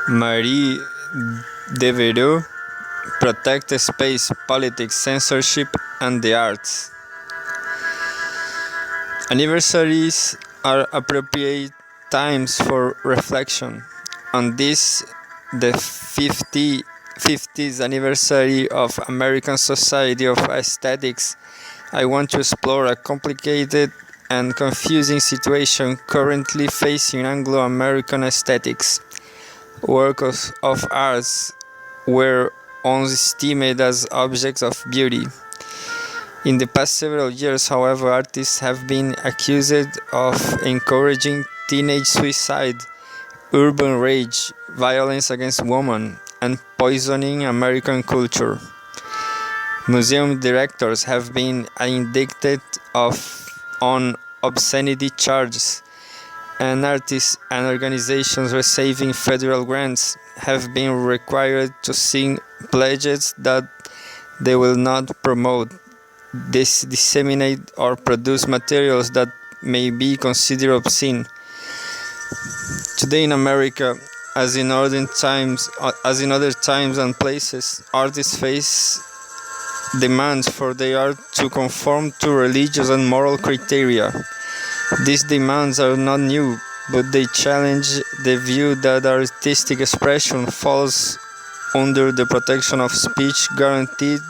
Marie Devereux protect space, politics, censorship, and the arts. Anniversaries are appropriate times for reflection. On this, the 50th anniversary of American Society of Aesthetics, I want to explore a complicated and confusing situation currently facing Anglo-American aesthetics. Works of art were once esteemed as objects of beauty. In the past several years, however, artists have been accused of encouraging teenage suicide, urban rage, violence against women, and poisoning American culture. Museum directors have been indicted on obscenity charges, and artists and organizations receiving federal grants have been required to sign pledges that they will not promote, disseminate, or produce materials that may be considered obscene. Today in America, as in other times and places, artists face demands for their art to conform to religious and moral criteria. These demands are not new, but they challenge the view that artistic expression falls under the protection of speech guaranteed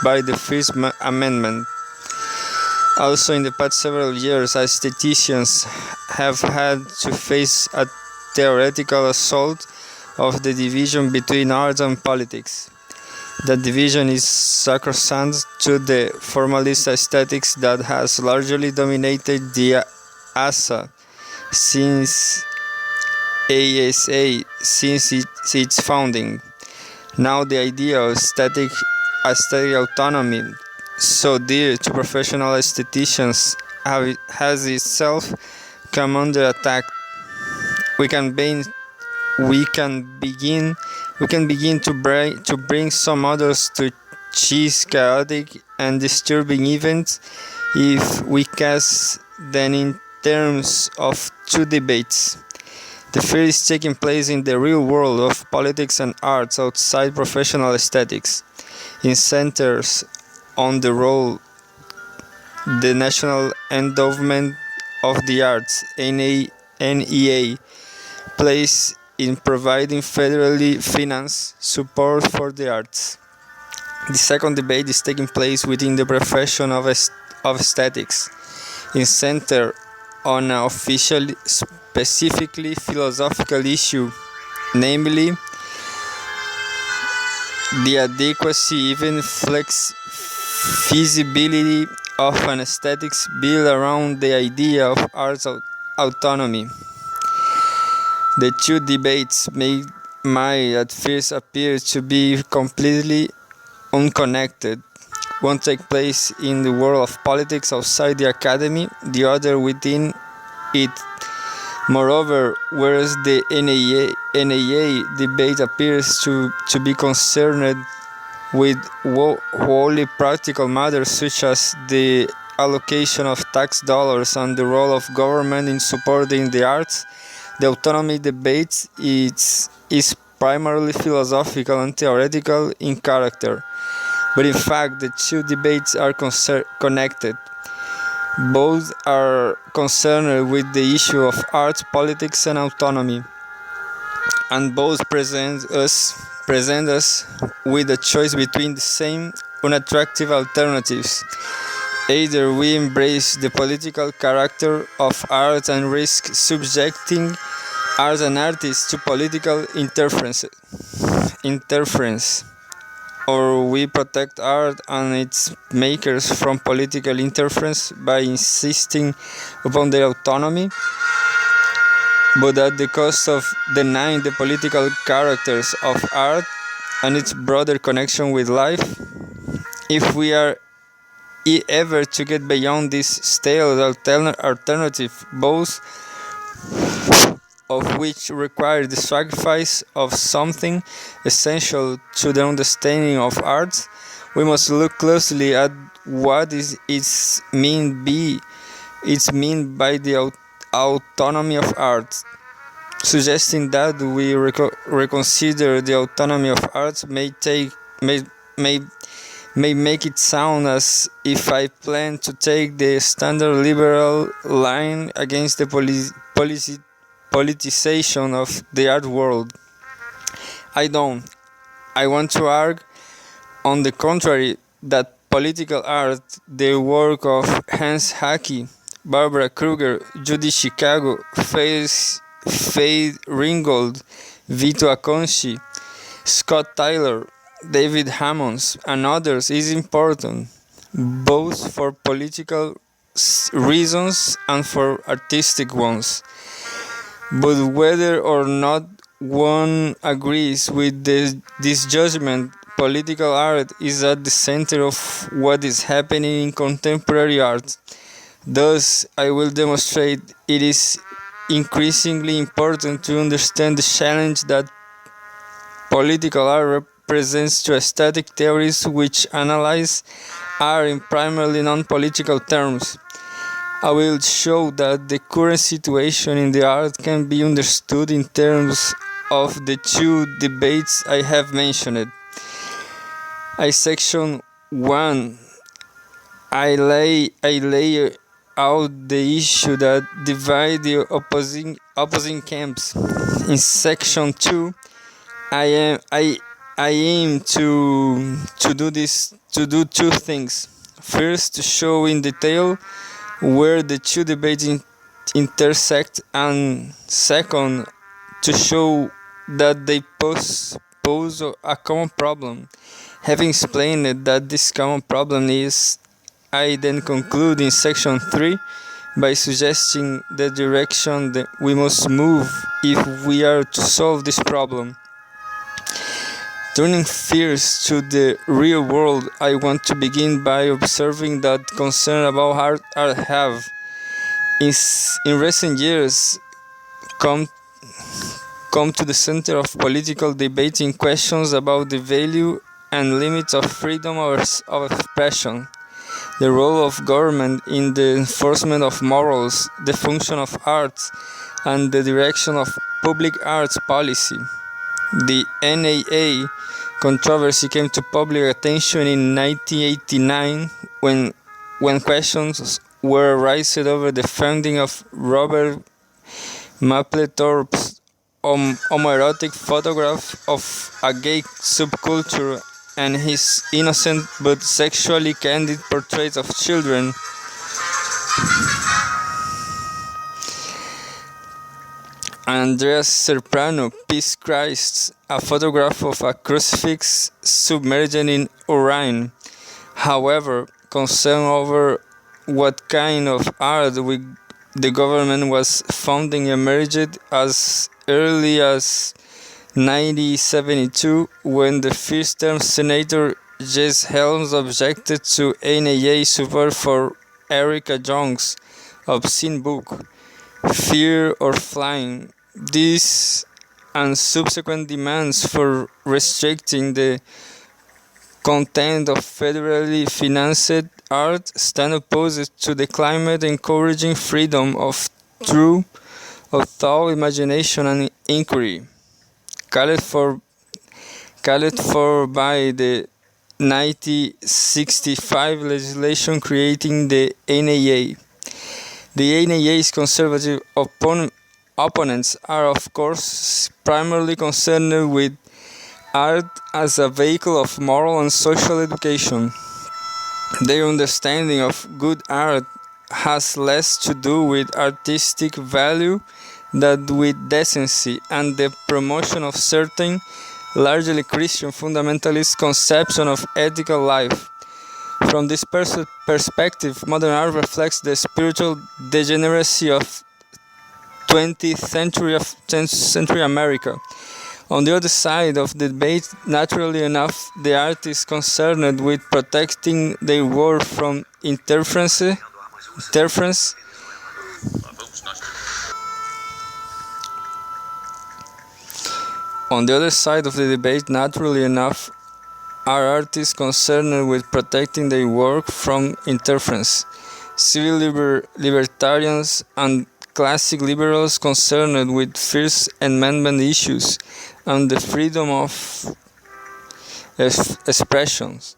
by the First Amendment. Also, in the past several years, aestheticians have had to face a theoretical assault of the division between art and politics. That division is sacrosanct to the formalist aesthetics that has largely dominated the ASA since its founding. Now the idea of aesthetic autonomy, so dear to professional aestheticians, has itself come under attack. We can begin to bring some others to choose chaotic and disturbing events if we cast them in terms of two debates. The first is taking place in the real world of politics and arts outside professional aesthetics. It centers on the role the National Endowment of the Arts (NEA) plays in providing federally financed support for the arts. The second debate is taking place within the profession of aesthetics. It centers on an officially specifically philosophical issue, namely the adequacy, even feasibility of an aesthetics built around the idea of arts autonomy. The two debates might at first appear to be completely unconnected. One takes place in the world of politics outside the academy, the other within it. Moreover, whereas the NEA debate appears to be concerned with wholly practical matters such as the allocation of tax dollars and the role of government in supporting the arts, the autonomy debate is primarily philosophical and theoretical in character. But in fact, the two debates are connected. Both are concerned with the issue of arts, politics, and autonomy, and both present us with a choice between the same unattractive alternatives. Either we embrace the political character of art and risk subjecting art and artists to political interference, or we protect art and its makers from political interference by insisting upon their autonomy, but at the cost of denying the political characters of art and its broader connection with life. If we are ever to get beyond this stale alternative, both of which require the sacrifice of something essential to the understanding of art, we must look closely at what it's mean by the autonomy of art. suggesting that we reconsider the autonomy of arts may may make it sound as if I plan to take the standard liberal line against the politicization of the art world. I don't. I want to argue, on the contrary, that political art, the work of Hans Hackey, Barbara Kruger, Judy Chicago, Faye Ringgold, Vito Acconci, Scott Tyler, David Hammonds, and others is important, both for political reasons and for artistic ones. But whether or not one agrees with this judgment, political art is at the center of what is happening in contemporary art. Thus, I will demonstrate it is increasingly important to understand the challenge that political art represents to aesthetic theories which analyze art in primarily non-political terms. I will show that the current situation in the art can be understood in terms of the two debates I have mentioned. In section 1, I lay out the issue that divide the opposing camps. In section 2, I aim to do two things. First, to show in detail where the two debates intersect, and second, to show that they pose a common problem. Having explained that this common problem is, I then conclude in section 3 by suggesting the direction that we must move if we are to solve this problem. Turning first to the real world, I want to begin by observing that concern about art have, in recent years, come to the center of political debate in questions about the value and limits of freedom of expression, the role of government in the enforcement of morals, the function of arts, and the direction of public arts policy. The NAA controversy came to public attention in 1989 when questions were raised over the funding of Robert Mapplethorpe's homoerotic photograph of a gay subculture and his innocent but sexually candid portraits of children. Andreas Serprano, Peace Christ, a photograph of a crucifix submerged in urine. However, concern over what kind of art the government was funding emerged as early as 1972, when the first-term Senator Jess Helms objected to NAA support for Erica Young's obscene book, Fear or Flying. This and subsequent demands for restricting the content of federally financed art stand opposed to the climate encouraging freedom of thought, imagination, and inquiry, called for by the 1965 legislation creating the NAA. The NAA's conservative opponents are, of course, primarily concerned with art as a vehicle of moral and social education. Their understanding of good art has less to do with artistic value than with decency and the promotion of certain, largely Christian fundamentalist conception of ethical life. From this perspective, modern art reflects the spiritual degeneracy of 20th century America. On the other side of the debate, naturally enough, the art is concerned with protecting their work from interference. On the other side of the debate, naturally enough, are artists concerned with protecting their work from interference. Civil libertarians and classic liberals concerned with First Amendment issues and the freedom of expressions.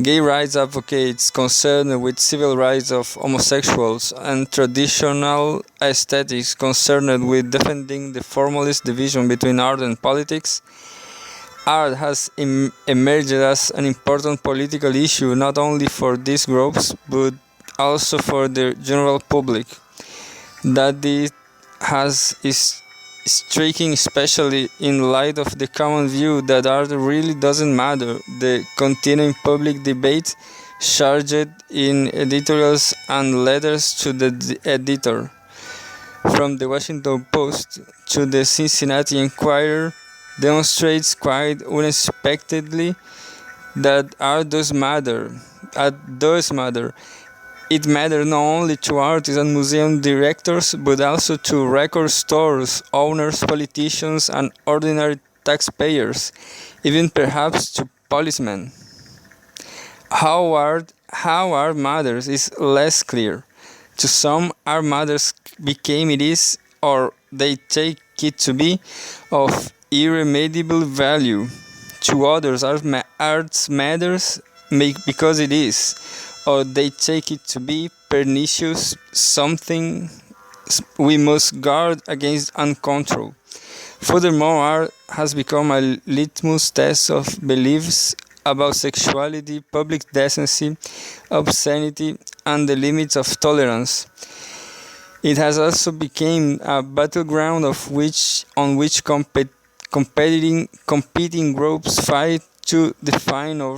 Gay rights advocates concerned with civil rights of homosexuals, and traditional aesthetics concerned with defending the formalist division between art and politics. Art has emerged as an important political issue not only for these groups but also for the general public. That it is striking, especially in light of the common view that art really doesn't matter. The continuing public debate charged in editorials and letters to the editor, from the Washington Post to the Cincinnati Enquirer, demonstrates quite unexpectedly that art does matter. Art does matter. It matters not only to artists and museum directors, but also to record stores, owners, politicians, and ordinary taxpayers, even perhaps to policemen. How art matters is less clear. To some, art matters became it is, or they take it to be, of irremediable value. To others, art matters because it is, or they take it to be pernicious, something we must guard against uncontrolled. Furthermore, art has become a litmus test of beliefs about sexuality, public decency, obscenity, and the limits of tolerance. It has also become a battleground on which competing groups fight to define or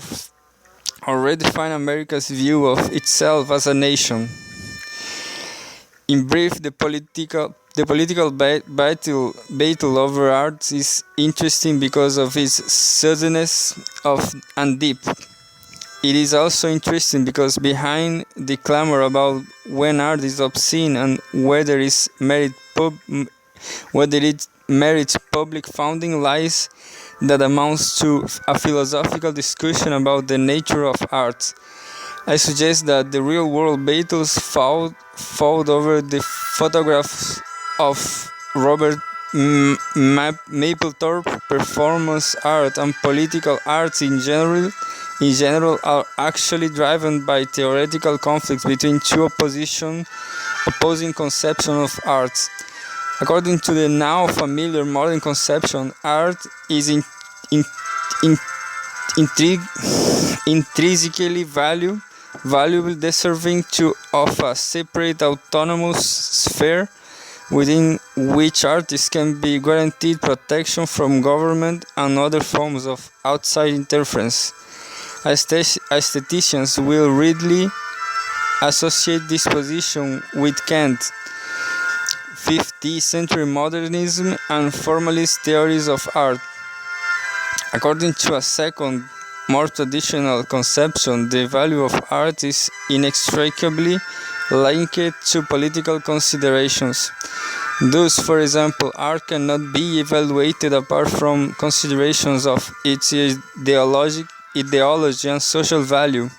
redefine America's view of itself as a nation. In brief, the political battle over art is interesting because of its suddenness and deep. It is also interesting because behind the clamor about when art is obscene and whether it merits public funding lies that amounts to a philosophical discussion about the nature of art. I suggest that the real-world battles fought over the photographs of Robert Mapplethorpe, performance art, and political arts in general are actually driven by theoretical conflicts between two opposing conceptions of art. According to the now familiar modern conception, art is intrinsically valuable, deserving of a separate autonomous sphere within which artists can be guaranteed protection from government and other forms of outside interference. Aestheticians will readily associate this position with Kant, 15th century modernism, and formalist theories of art. According to a second, more traditional conception, the value of art is inextricably linked to political considerations. Thus, for example, art cannot be evaluated apart from considerations of its ideology and social value.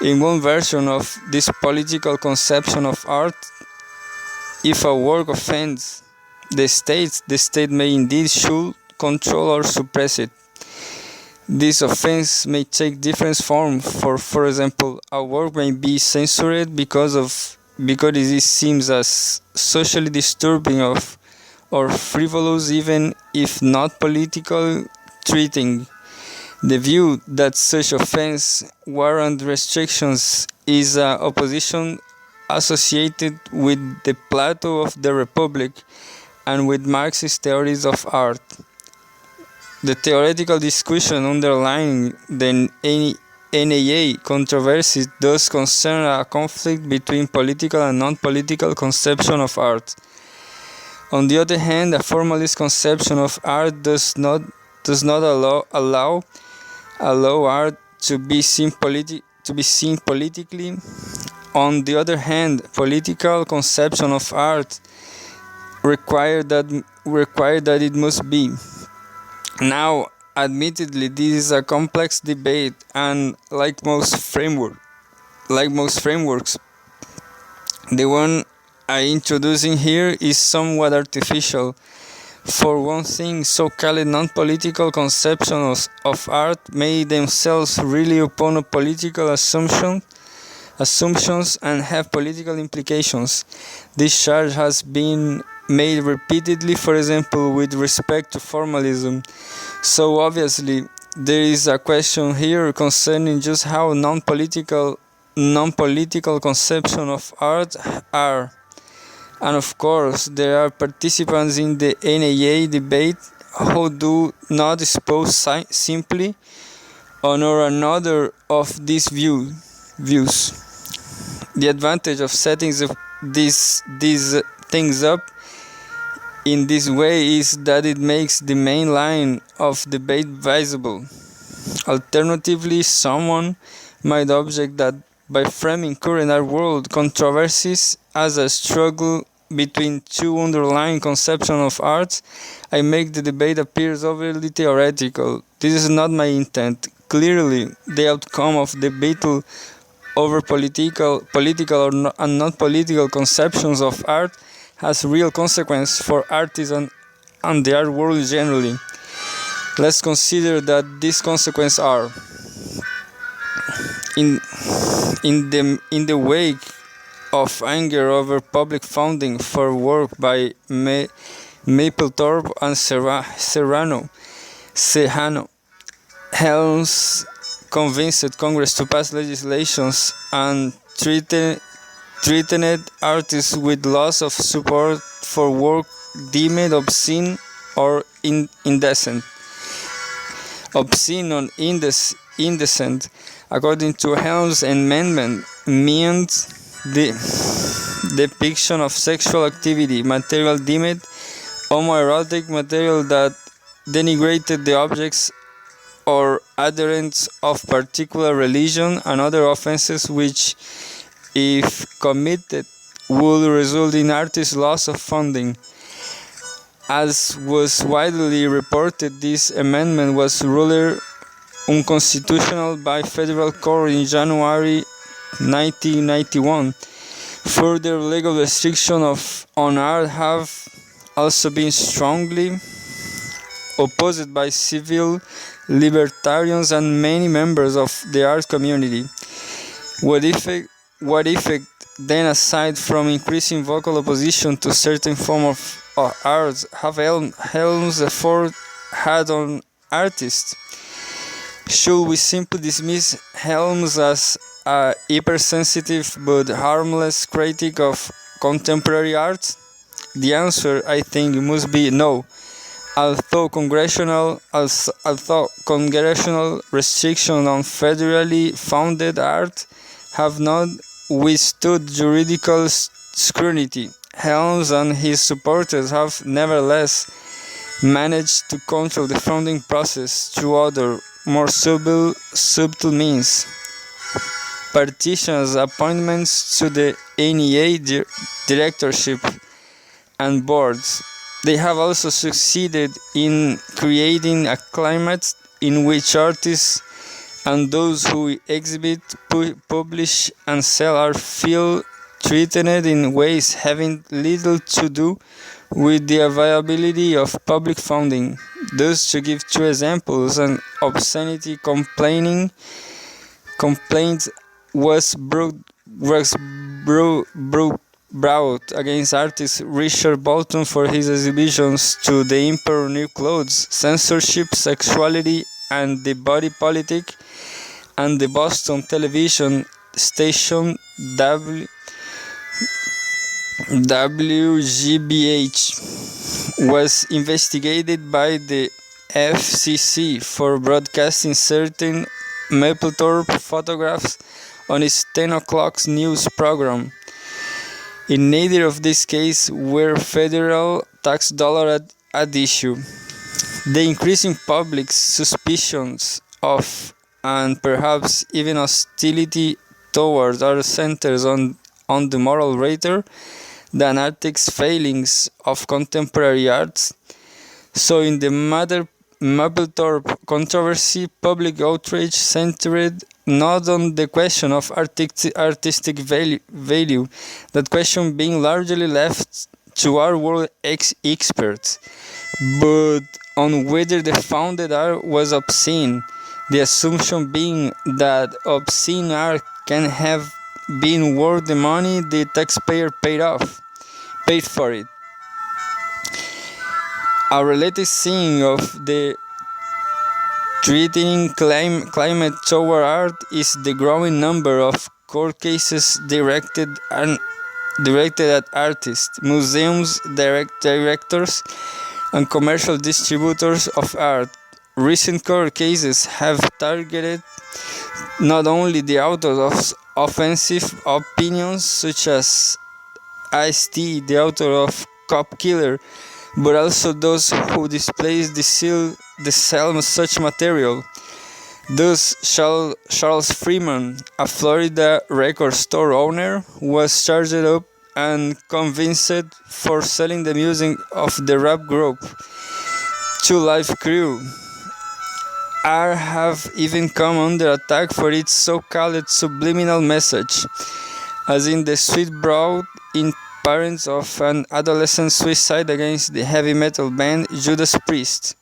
In one version of this political conception of art, if a work offends the state may indeed should control or suppress it. This offense may take different forms. For example, a work may be censored because it seems as socially disturbing or frivolous, even if not politically threatening. The view that such offense warrant restrictions is an opposition associated with the Plato of the Republic and with Marxist theories of art. The theoretical discussion underlying the NAA controversy does concern a conflict between political and non-political conception of art. On the other hand, a formalist conception of art does not allow art to be seen politically. On the other hand, political conception of art require that it must be. Now, admittedly, this is a complex debate, and like most frameworks, the one I introducing here is somewhat artificial. For one thing, so-called non-political conceptions of art may themselves rely upon a political assumptions and have political implications. This charge has been made repeatedly, for example, with respect to formalism. So obviously, there is a question here concerning just how non-political conceptions of art are. And of course, there are participants in the NAA debate who do not espouse simply one or another of these views. The advantage of setting these things up in this way is that it makes the main line of debate visible. Alternatively, someone might object that by framing current art world controversies as a struggle between two underlying conceptions of art, I make the debate appear overly theoretical. This is not my intent. Clearly, the outcome of the battle over political and non-political conceptions of art has real consequences for artists and the art world generally. Let's consider that these consequences are in the wake of anger over public funding for work by Mapplethorpe and Serrano, Helms convinced Congress to pass legislations and threatened artists with loss of support for work deemed obscene or indecent. Obscene or indecent, according to Helms' amendment, means the depiction of sexual activity, material deemed homoerotic, material that denigrated the objects or adherents of particular religion, and other offenses which, if committed, would result in artists' loss of funding. As was widely reported, this amendment was ruled unconstitutional by federal court in January 1991. Further legal restrictions on art have also been strongly opposed by civil libertarians and many members of the art community. What effect then, aside from increasing vocal opposition to certain forms of art, have Helm's effort had on artists? Should we simply dismiss Helms as a hypersensitive but harmless critic of contemporary art? The answer, I think, must be no. Although congressional restrictions on federally funded art have not withstood juridical scrutiny, Helms and his supporters have nevertheless managed to control the funding process through other, more subtle means. Partitions, appointments to the NEA directorship and boards. They have also succeeded in creating a climate in which artists and those who exhibit, publish, and sell art feel treated in ways having little to do with the availability of public funding. Thus, to give two examples, an obscenity complaint was brought against artist Richard Bolton for his exhibitions to the Emperor New Clothes, Censorship, Sexuality, and the Body Politic, and the Boston television station WGBH was investigated by the FCC for broadcasting certain Mapplethorpe photographs on its 10 o'clock news program. In neither of these cases were federal tax dollars at issue. The increasing public suspicions of and perhaps even hostility towards art centers on the moral rather than artistic failings of contemporary arts. So in the matter Mapplethorpe controversy, public outrage centered not on the question of artistic value, that question being largely left to our world experts, but on whether the founded art was obscene, the assumption being that obscene art can have been worth the money the taxpayer paid for it. A related scene of the threatening climate toward art is the growing number of court cases directed at artists, museums, directors, and commercial distributors of art. Recent court cases have targeted not only the authors of offensive opinions such as Ice-T, the author of Cop Killer, but also those who displays the sale of such material. Thus, Charles Freeman, a Florida record store owner, was charged up and convicted for selling the music of the rap group Two Live Crew. Art have even come under attack for its so-called subliminal message, as in the tweet brought in parents of an adolescent suicide against the heavy metal band Judas Priest.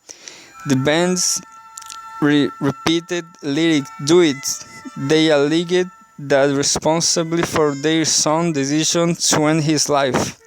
The band's repeated lyric "Do It," they alleged that responsible for their son's decision to end his life.